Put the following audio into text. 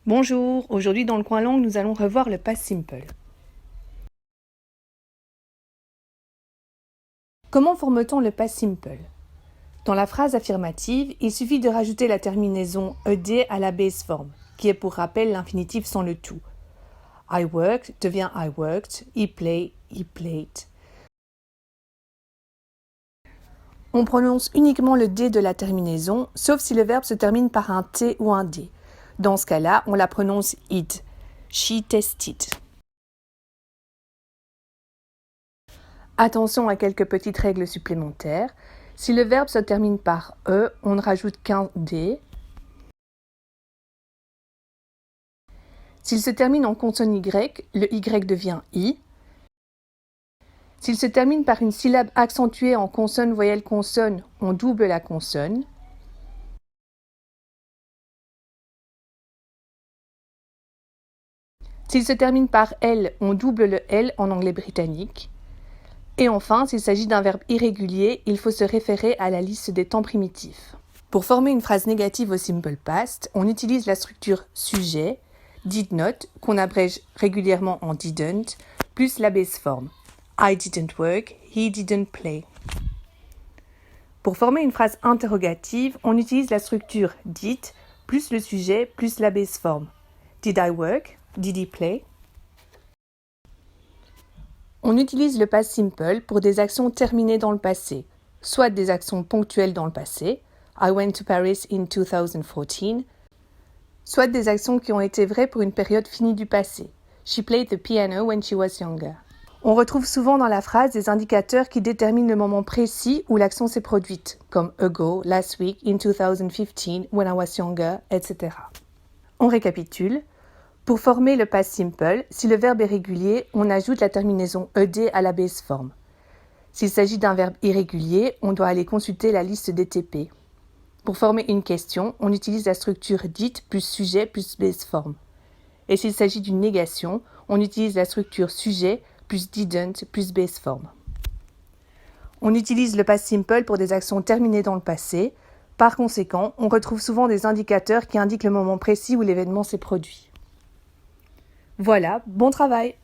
Bonjour, aujourd'hui dans le coin langue, nous allons revoir le past simple. Comment forme-t-on le past simple? Dans la phrase affirmative, il suffit de rajouter la terminaison ed à la base form, qui est pour rappel l'infinitif sans le tout. I worked devient I worked, he played. On prononce uniquement le D de la terminaison, sauf si le verbe se termine par un T ou un D. Dans ce cas-là, on la prononce id. She tested. Attention à quelques petites règles supplémentaires. Si le verbe se termine par E, on ne rajoute qu'un D. S'il se termine en consonne Y, le Y devient I. S'il se termine par une syllabe accentuée en consonne, voyelle, consonne, on double la consonne. S'il se termine par L, on double le L en anglais britannique. Et enfin, s'il s'agit d'un verbe irrégulier, il faut se référer à la liste des temps primitifs. Pour former une phrase négative au simple past, on utilise la structure sujet, did not, qu'on abrège régulièrement en didn't, plus la base form. I didn't work, he didn't play. Pour former une phrase interrogative, on utilise la structure did, plus le sujet, plus la base form. Did I work? Did he play? On utilise le past simple pour des actions terminées dans le passé, soit des actions ponctuelles dans le passé, I went to Paris in 2014, soit des actions qui ont été vraies pour une période finie du passé. She played the piano when she was younger. On retrouve souvent dans la phrase des indicateurs qui déterminent le moment précis où l'action s'est produite, comme ago, last week, in 2015, when I was younger, etc. On récapitule. Pour former le past simple, si le verbe est régulier, on ajoute la terminaison ed à la base form. S'il s'agit d'un verbe irrégulier, on doit aller consulter la liste des TP. Pour former une question, on utilise la structure dite plus sujet plus base form. Et s'il s'agit d'une négation, on utilise la structure sujet plus didn't plus base form. On utilise le past simple pour des actions terminées dans le passé. Par conséquent, on retrouve souvent des indicateurs qui indiquent le moment précis où l'événement s'est produit. Voilà, bon travail!